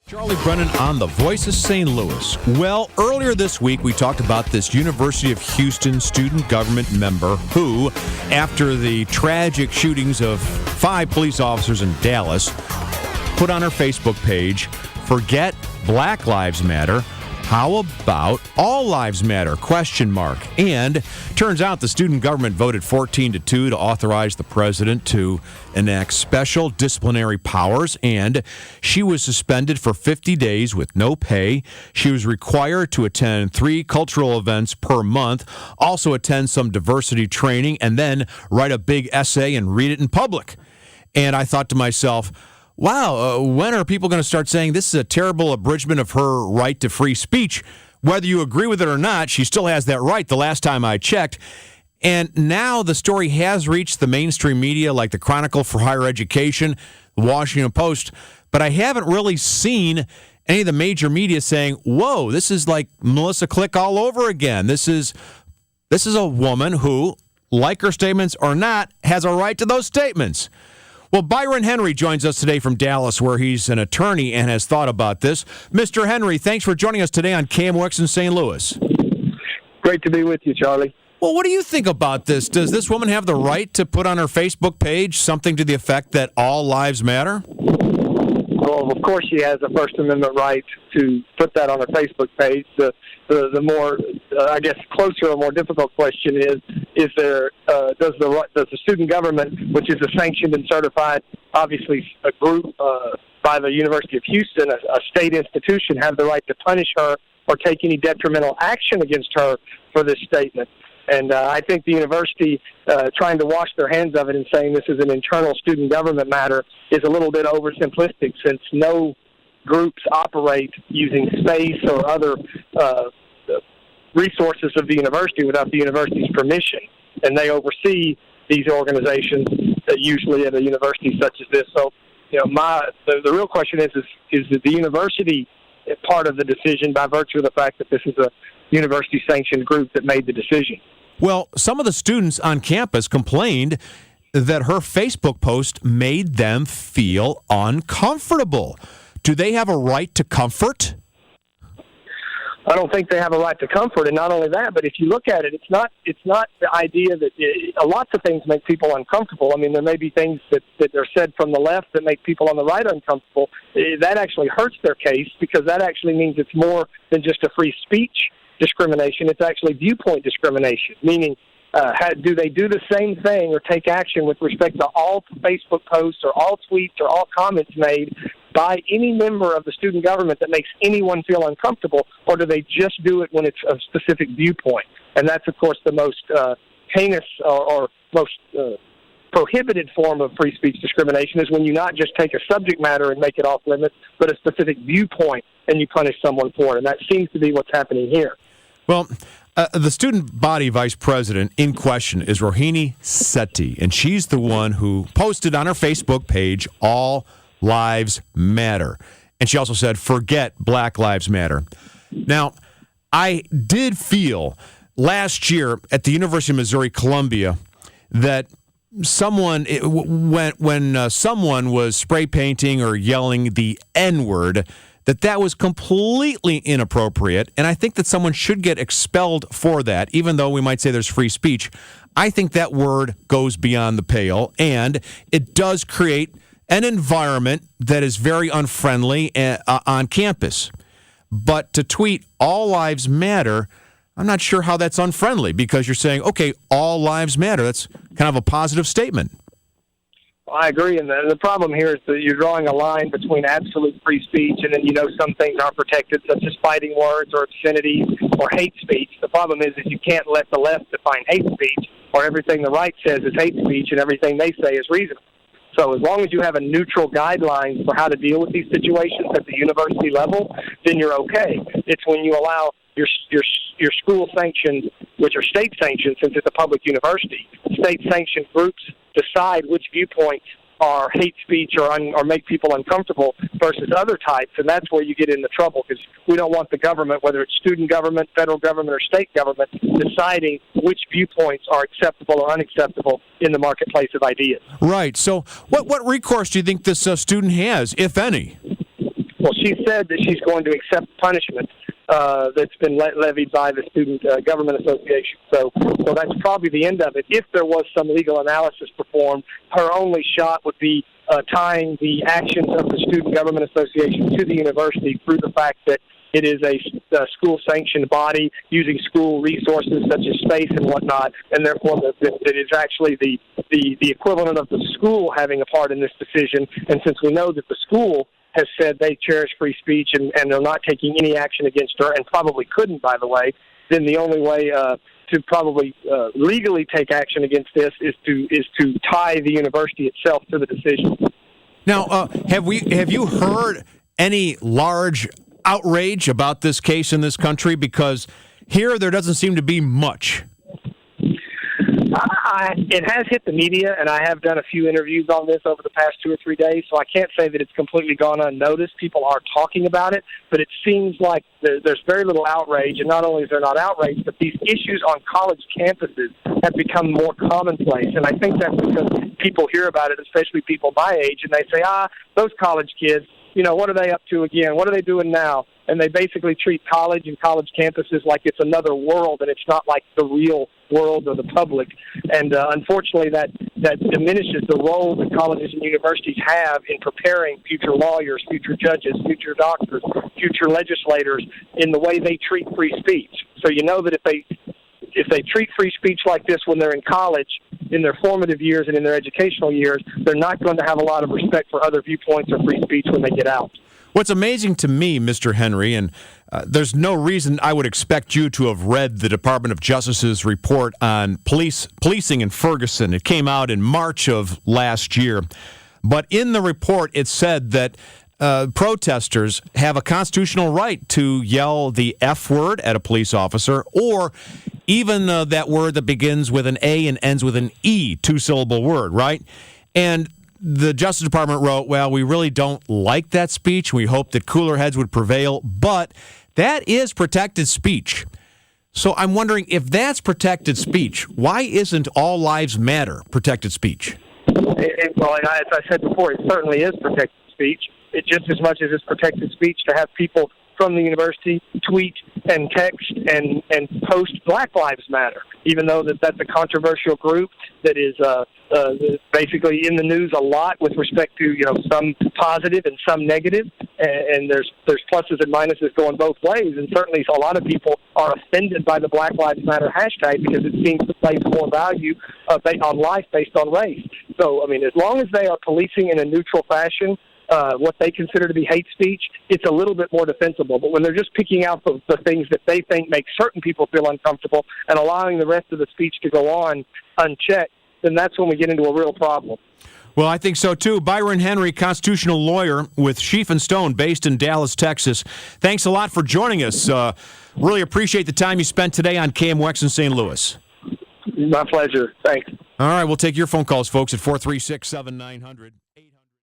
Charlie Brennan on the Voice of St. Louis. Well, earlier this week, we talked about this University of Houston student government member who, after the tragic shootings of 5 police officers in Dallas, put on her Facebook page, "Forget Black Lives Matter. How about all lives matter? ? And turns out the student government voted 14-2 to authorize the president to enact special disciplinary powers, and she was suspended for 50 days with no pay. She was required to attend 3 cultural events per month, also attend some diversity training, and then write a big essay and read it in public. And I thought to myself, wow, when are people going to start saying this is a terrible abridgment of her right to free speech? Whether you agree with it or not, she still has that right the last time I checked. And now the story has reached the mainstream media like the Chronicle for Higher Education, the Washington Post, but I haven't really seen any of the major media saying, whoa, this is like Melissa Click all over again. This is a woman who, like her statements or not, has a right to those statements. Well, Byron Henry joins us today from Dallas, where he's an attorney and has thought about this. Mr. Henry, thanks for joining us today on KMOX in St. Louis. Great to be with you, Charlie. Well, what do you think about this? Does this woman have the right to put on her Facebook page something to the effect that all lives matter? Well, of course she has a First Amendment right to put that on her Facebook page. The more, I guess, closer or more difficult question is there does the student government, which is a sanctioned and certified, obviously a group by the University of Houston, a state institution, have the right to punish her or take any detrimental action against her for this statement? And I think the university trying to wash their hands of it and saying this is an internal student government matter is a little bit oversimplistic, since no groups operate using space or other resources of the university without the university's permission. And they oversee these organizations usually at a university such as this. So, the real question is the university part of the decision by virtue of the fact that this is a university-sanctioned group that made the decision? Well, some of the students on campus complained that her Facebook post made them feel uncomfortable. Do they have a right to comfort? I don't think they have a right to comfort, and not only that, but if you look at it, it's not the idea that lots of things make people uncomfortable. I mean, there may be things that are said from the left that make people on the right uncomfortable. That actually hurts their case, because that actually means it's more than just a free speech discrimination. It's actually viewpoint discrimination, meaning do they do the same thing or take action with respect to all Facebook posts or all tweets or all comments made by any member of the student government that makes anyone feel uncomfortable, or do they just do it when it's a specific viewpoint? And that's, of course, the most heinous or most prohibited form of free speech discrimination, is when you not just take a subject matter and make it off limits, but a specific viewpoint, and you punish someone for it. And that seems to be what's happening here. Well, the student body vice president in question is Rohini Sethi, and she's the one who posted on her Facebook page, "All Lives Matter." And she also said, "Forget Black Lives Matter." Now, I did feel last year at the University of Missouri-Columbia that when someone was spray painting or yelling the N-word, that was completely inappropriate, and I think that someone should get expelled for that, even though we might say there's free speech. I think that word goes beyond the pale, and it does create an environment that is very unfriendly on campus. But to tweet "all lives matter," I'm not sure how that's unfriendly, because you're saying, okay, all lives matter. That's kind of a positive statement. I agree, and the problem here is that you're drawing a line between absolute free speech and then some things aren't protected, such as fighting words or obscenities or hate speech. The problem is you can't let the left define hate speech, or everything the right says is hate speech and everything they say is reasonable. So as long as you have a neutral guidelines for how to deal with these situations at the university level, then you're okay. It's when you allow your school sanctioned, which are state sanctioned since it's a public university, state sanctioned groups decide which viewpoints are hate speech or make people uncomfortable versus other types, and that's where you get into trouble, because we don't want the government, whether it's student government, federal government, or state government, deciding which viewpoints are acceptable or unacceptable in the marketplace of ideas. Right. So what recourse do you think this student has, if any? Well, she said that she's going to accept punishment that's been levied by the Student Government Association. So that's probably the end of it. If there was some legal analysis performed, her only shot would be tying the actions of the Student Government Association to the university through the fact that it is a school-sanctioned body using school resources such as space and whatnot, and therefore that it is actually the equivalent of the school having a part in this decision. And since we know that the school has said they cherish free speech and they're not taking any action against her, and probably couldn't, by the way, then the only way to probably legally take action against this is to tie the university itself to the decision. Now, have you heard any large outrage about this case in this country? Because here there doesn't seem to be much. It has hit the media, and I have done a few interviews on this over the past 2 or 3 days, so I can't say that it's completely gone unnoticed. People are talking about it, but it seems like there's very little outrage, and not only is there not outrage, but these issues on college campuses have become more commonplace, and I think that's because people hear about it, especially people my age, and they say, those college kids, what are they up to again? What are they doing now? And they basically treat college and college campuses like it's another world, and it's not like the real world or the public. And unfortunately, that diminishes the role that colleges and universities have in preparing future lawyers, future judges, future doctors, future legislators in the way they treat free speech. So you know that if they treat free speech like this when they're in college, in their formative years and in their educational years, they're not going to have a lot of respect for other viewpoints or free speech when they get out. What's amazing to me, Mr. Henry, and there's no reason I would expect you to have read the Department of Justice's report on policing in Ferguson. It came out in March of last year. But in the report, it said that protesters have a constitutional right to yell the F word at a police officer, or even that word that begins with an A and ends with an E, two-syllable word, right? And the Justice Department wrote, well, we really don't like that speech. We hope that cooler heads would prevail, but that is protected speech. So I'm wondering, if that's protected speech, why isn't all lives matter protected speech? Well, as I said before, it certainly is protected speech. It just as much as it's protected speech to have people from the university tweet and text and post Black Lives Matter, even though that's a controversial group that is basically in the news a lot with respect to some positive and some negative, and there's pluses and minuses going both ways, and certainly a lot of people are offended by the Black Lives Matter hashtag because it seems to place more value on life based on race. So, as long as they are policing in a neutral fashion what they consider to be hate speech, it's a little bit more defensible. But when they're just picking out the things that they think make certain people feel uncomfortable and allowing the rest of the speech to go on unchecked, then that's when we get into a real problem. Well, I think so, too. Byron Henry, constitutional lawyer with Scheef Stone, based in Dallas, Texas. Thanks a lot for joining us. Really appreciate the time you spent today on KMOX in St. Louis. My pleasure. Thanks. All right, we'll take your phone calls, folks, at 436-7900.